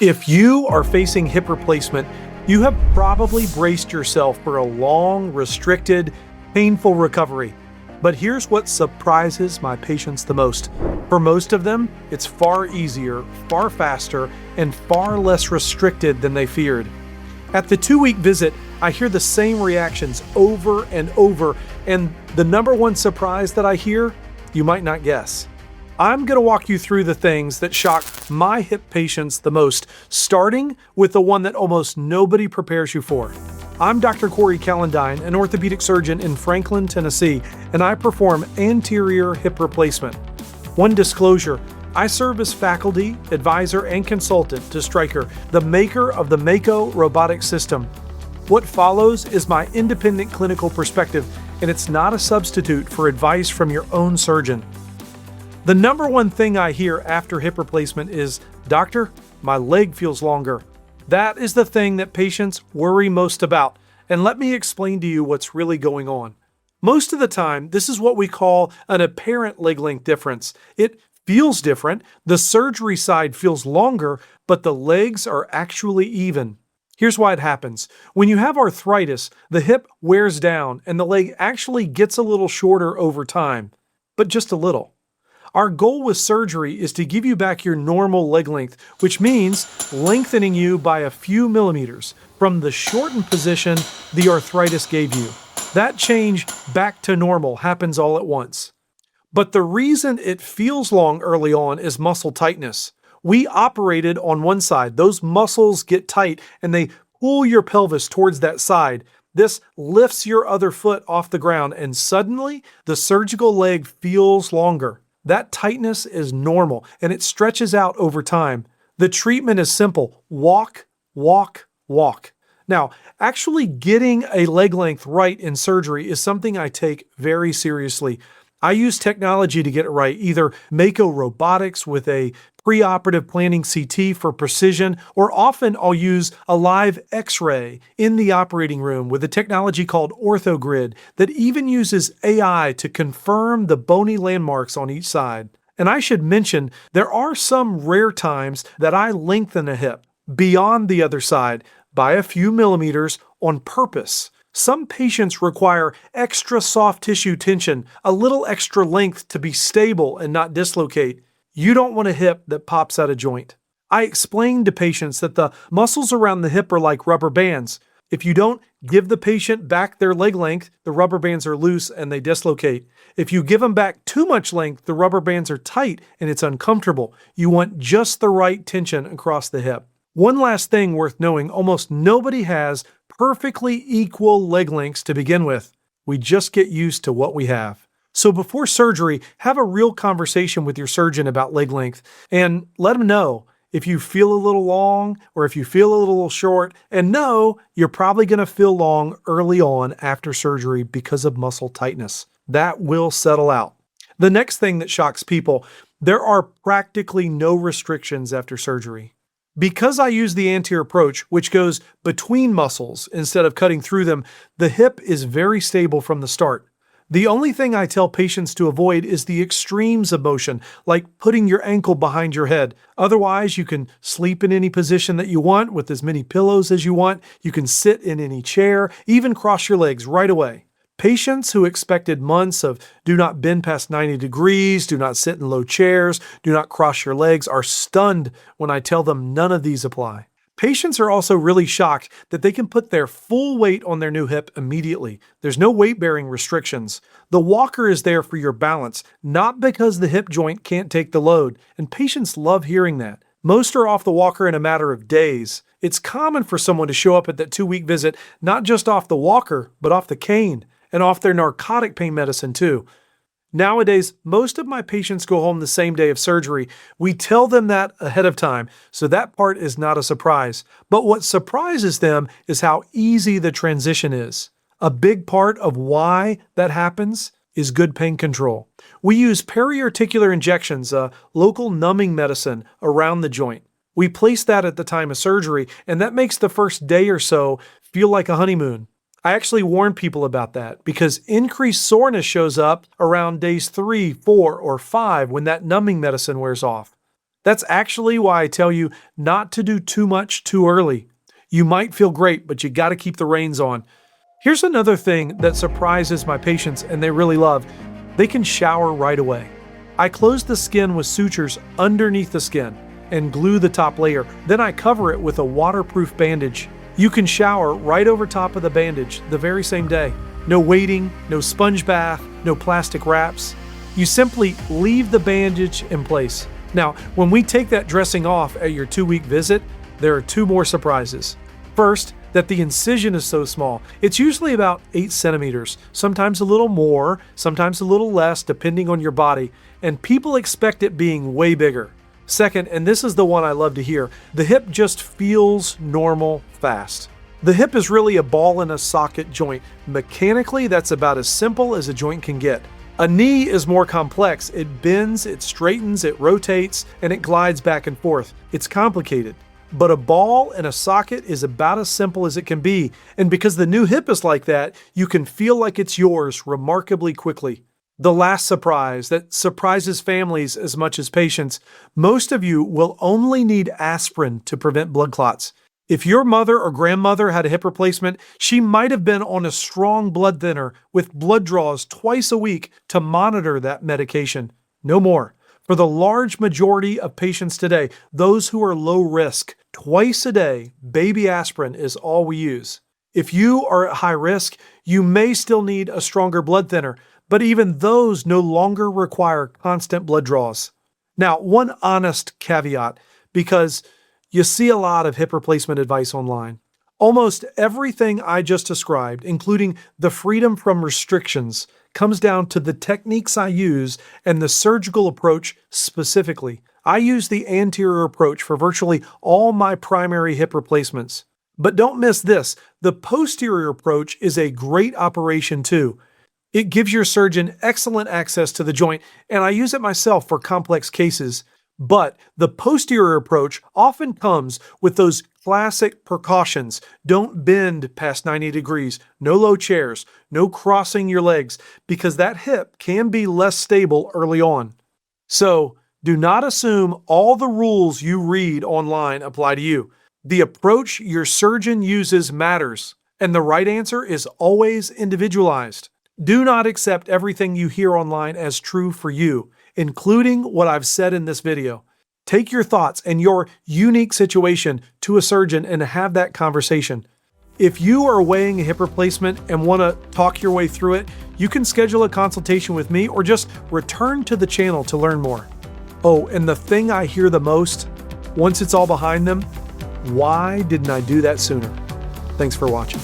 If you are facing hip replacement, you have probably braced yourself for a long, restricted, painful recovery. But here's what surprises my patients the most. For most of them, it's far easier, far faster, and far less restricted than they feared. At the 2-week visit, I hear the same reactions over and over, and the number one surprise that I hear, you might not guess. I'm going to walk you through the things that shock my hip patients the most, starting with the one that almost nobody prepares you for. I'm Dr. Corey Calendine, an orthopedic surgeon in Franklin, Tennessee, and I perform anterior hip replacement. One disclosure, I serve as faculty, advisor, and consultant to Stryker, the maker of the Mako robotic system. What follows is my independent clinical perspective, and it's not a substitute for advice from your own surgeon. The number one thing I hear after hip replacement is, "Doctor, my leg feels longer." That is the thing that patients worry most about, and let me explain to you what's really going on. Most of the time, this is what we call an apparent leg length difference. It feels different, the surgery side feels longer, but the legs are actually even. Here's why it happens. When you have arthritis, the hip wears down and the leg actually gets a little shorter over time, but just a little. Our goal with surgery is to give you back your normal leg length, which means lengthening you by a few millimeters from the shortened position the arthritis gave you. That change back to normal happens all at once. But the reason it feels long early on is muscle tightness. We operated on one side. Those muscles get tight and they pull your pelvis towards that side. This lifts your other foot off the ground and suddenly the surgical leg feels longer. That tightness is normal and it stretches out over time. The treatment is simple. Walk, walk, walk. Now, actually getting a leg length right in surgery is something I take very seriously. I use technology to get it right, either Mako robotics with a preoperative planning CT for precision, or often I'll use a live X-ray in the operating room with a technology called OrthoGrid that even uses AI to confirm the bony landmarks on each side. And I should mention, there are some rare times that I lengthen a hip beyond the other side by a few millimeters on purpose. Some patients require extra soft tissue tension, a little extra length to be stable and not dislocate. You don't want a hip that pops out of joint. I explain to patients that the muscles around the hip are like rubber bands. If you don't give the patient back their leg length, the rubber bands are loose and they dislocate. If you give them back too much length, the rubber bands are tight and it's uncomfortable. You want just the right tension across the hip. One last thing worth knowing, almost nobody has perfectly equal leg lengths to begin with. We just get used to what we have. So before surgery, have a real conversation with your surgeon about leg length and let them know if you feel a little long or if you feel a little short, and know you're probably going to feel long early on after surgery because of muscle tightness. That will settle out. The next thing that shocks people, there are practically no restrictions after surgery. Because I use the anterior approach, which goes between muscles instead of cutting through them, the hip is very stable from the start. The only thing I tell patients to avoid is the extremes of motion, like putting your ankle behind your head. Otherwise, you can sleep in any position that you want with as many pillows as you want. You can sit in any chair, even cross your legs right away. Patients who expected months of do not bend past 90 degrees, do not sit in low chairs, do not cross your legs are stunned when I tell them none of these apply. Patients are also really shocked that they can put their full weight on their new hip immediately. There's no weight-bearing restrictions. The walker is there for your balance, not because the hip joint can't take the load, and patients love hearing that. Most are off the walker in a matter of days. It's common for someone to show up at that 2-week visit not just off the walker, but off the cane, and off their narcotic pain medicine too. Nowadays, most of my patients go home the same day of surgery. We tell them that ahead of time, so that part is not a surprise. But what surprises them is how easy the transition is. A big part of why that happens is good pain control. We use periarticular injections, a local numbing medicine, around the joint. We place that at the time of surgery, and that makes the first day or so feel like a honeymoon. I actually warn people about that because increased soreness shows up around days 3, 4, or 5 when that numbing medicine wears off. That's actually why I tell you not to do too much too early. You might feel great, but you got to keep the reins on. Here's another thing that surprises my patients and they really love. They can shower right away. I close the skin with sutures underneath the skin and glue the top layer. Then I cover it with a waterproof bandage. You can shower right over top of the bandage the very same day. No waiting, no sponge bath, no plastic wraps. You simply leave the bandage in place. Now, when we take that dressing off at your 2-week visit, there are 2 more surprises. First, that the incision is so small. It's usually about 8 centimeters, sometimes a little more, sometimes a little less, depending on your body, and people expect it being way bigger. Second, and this is the one I love to hear, the hip just feels normal fast. The hip is really a ball in a socket joint. Mechanically, that's about as simple as a joint can get. A knee is more complex. It bends, it straightens, it rotates, and it glides back and forth. It's complicated. But a ball and a socket is about as simple as it can be. And because the new hip is like that, you can feel like it's yours remarkably quickly. The last surprise that surprises families as much as patients, most of you will only need aspirin to prevent blood clots. If your mother or grandmother had a hip replacement, she might have been on a strong blood thinner with blood draws twice a week to monitor that medication. No more. For the large majority of patients today, those who are low risk, twice a day, baby aspirin is all we use. If you are at high risk, you may still need a stronger blood thinner, but even those no longer require constant blood draws. Now, one honest caveat, because you see a lot of hip replacement advice online. Almost everything I just described, including the freedom from restrictions, comes down to the techniques I use and the surgical approach specifically. I use the anterior approach for virtually all my primary hip replacements. But don't miss this, the posterior approach is a great operation too. It gives your surgeon excellent access to the joint, and I use it myself for complex cases. But the posterior approach often comes with those classic precautions. Don't bend past 90 degrees, no low chairs, no crossing your legs, because that hip can be less stable early on. So do not assume all the rules you read online apply to you. The approach your surgeon uses matters, and the right answer is always individualized. Do not accept everything you hear online as true for you, including what I've said in this video. Take your thoughts and your unique situation to a surgeon and have that conversation. If you are weighing a hip replacement and want to talk your way through it, you can schedule a consultation with me or just return to the channel to learn more. Oh, and the thing I hear the most, once it's all behind them, why didn't I do that sooner? Thanks for watching.